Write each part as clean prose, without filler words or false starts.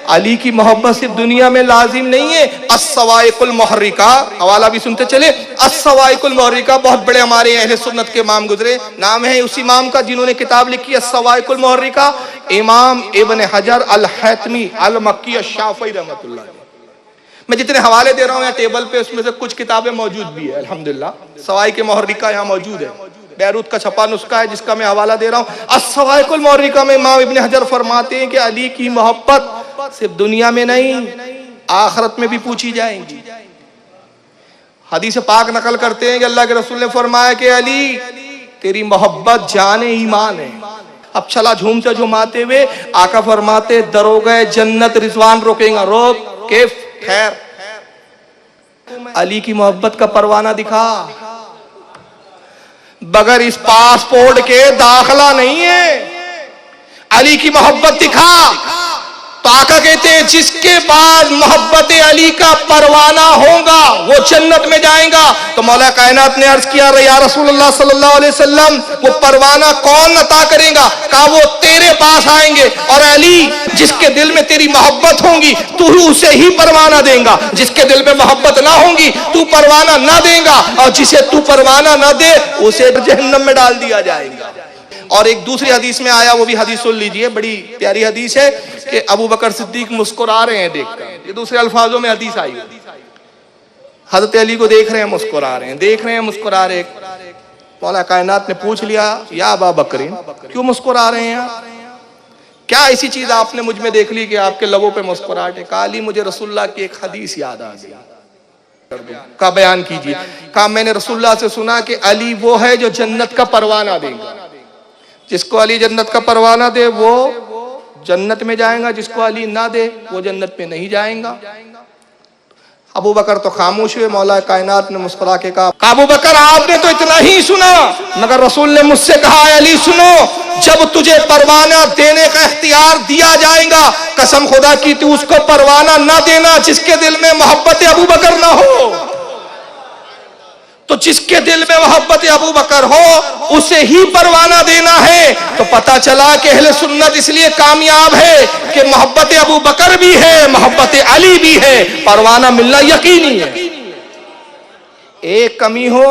अली की मोहब्बत सिर्फ दुनिया में लाजिम नहीं है। अस्सवाइकुल मुहर्रिका, हवाला भी सुनते चले। अस्सवाइकुल मुहर्रिका बहुत बड़े हमारे अहले सुन्नत के इमाम गुजरे, नाम है उस इमाम का जिन्होंने किताब लिखी अस्सवाइकुल मुहर्रिका, इमाम इब्न हजर अल हैतमी अल मक्की अश-शाफ़ी रहमतुल्लाह। मैं जितने हवाले दे रहा हूँ यहाँ टेबल पे, उसमें से कुछ किताबें मौजूद भी है अल्हम्दुलिल्लाह। सवाइक मुहर्रिका यहाँ मौजूद है, बैरूत का छपा नुस्खा है जिसका मैं हवाला दे रहा हूँ। अस्सवाइकुल मुहर्रिका में इमाम इब्न हजर फरमाते हैं कि अली की मोहब्बत सिर्फ दुनिया में नहीं, आखिरत में भी पूछी जाएगी। हदीस पाक नकल करते हैं कि अल्लाह के रसूल ने फरमाया कि अली तेरी मोहब्बत जाने ईमान है। अब चला झूमते झुमाते हुए आका फरमाते दरोगे जन्नत रिजवान रोकेगा, रोक के खैर अली की मोहब्बत का परवाना दिखा, बगैर इस पासपोर्ट के दाखला नहीं है। अली की मोहब्बत दिखा तो आका कहते हैं जिसके बाद मोहब्बत अली का परवाना होगा वो जन्नत में जाएगा। तो मौला कायनात ने अर्ज किया या रसूलुल्लाह सल्लल्लाहु अलैहि वसल्लम वो परवाना कौन अता करेगा? कहा वो तेरे पास आएंगे, और अली जिसके दिल में तेरी मोहब्बत होगी तू उसे ही परवाना देगा, जिसके दिल में मोहब्बत ना होगी तू परवाना ना देगा, और जिसे तू परवाना ना दे उसे जहन्नम में डाल दिया जाएगा। और एक दूसरी हदीस में आया, वो भी हदीस सुन लीजिए, बड़ी प्यारी हदीस है कि अबू बकर सिद्दीक मुस्कुरा रहे हैं देखकर। ये दूसरे अल्फाजों में हदीस आई, हजरत अली को देख रहे हैं मुस्कुरा रहे हैं, देख रहे हैं मुस्कुरा रहे। मौला कायनात ने पूछ लिया या अबा बकर क्यों मुस्कुरा रहे हैं, क्या ऐसी चीज आपने मुझ में देख ली कि आपके लबों पे मुस्कुराहट है? कहा अली मुझे रसूलुल्लाह की एक हदीस याद आ गई। का बयान कीजिए। कहा मैंने रसूलुल्लाह से सुना कि अली वो है जो जन्नत का परवाना देगा, जिसको अली जन्नत का परवाना दे वो जन्नत में जाएगा, जिसको अली ना दे वो जन्नत में नहीं जाएगा। अबू बकर तो खामोश हुए। मौला कायनात ने मुस्कुरा के कहा अबू बकर आपने तो इतना ही सुना, मगर रसूल ने मुझसे कहा अली सुनो, जब तुझे परवाना देने का इख्तियार दिया जाएगा कसम खुदा की तू उसको परवाना ना देना जिसके दिल में मोहब्बत अबू बकर ना हो। तो जिसके दिल में मोहब्बत अबू बकर हो उसे ही परवाना देना है। तो पता चला कि अहले सुन्नत इसलिए कामयाब है कि मोहब्बत अबू बकर भी है, मोहब्बत अली भी है, परवाना मिलना यकीनी है। एक कमी हो,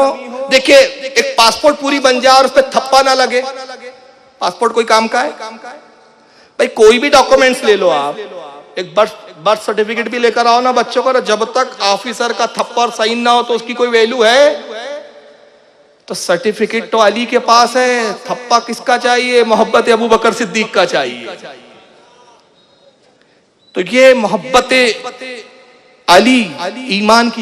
देखिए एक पासपोर्ट पूरी बन जाए और उस पर थप्पा ना लगे, पासपोर्ट कोई काम का है भाई? कोई भी डॉक्यूमेंट्स ले लो आप, एक बर्थ सर्टिफिकेट भी लेकर आओ ना बच्चों का, जब तक ऑफिसर का थप्पा और साइन ना हो तो उसकी कोई वैल्यू है? तो सर्टिफिकेट तो अली के पास है, थप्पा किसका चाहिए? मोहब्बत अबू बकर सिद्दीक का चाहिए। तो ये मोहब्बत अली ईमान की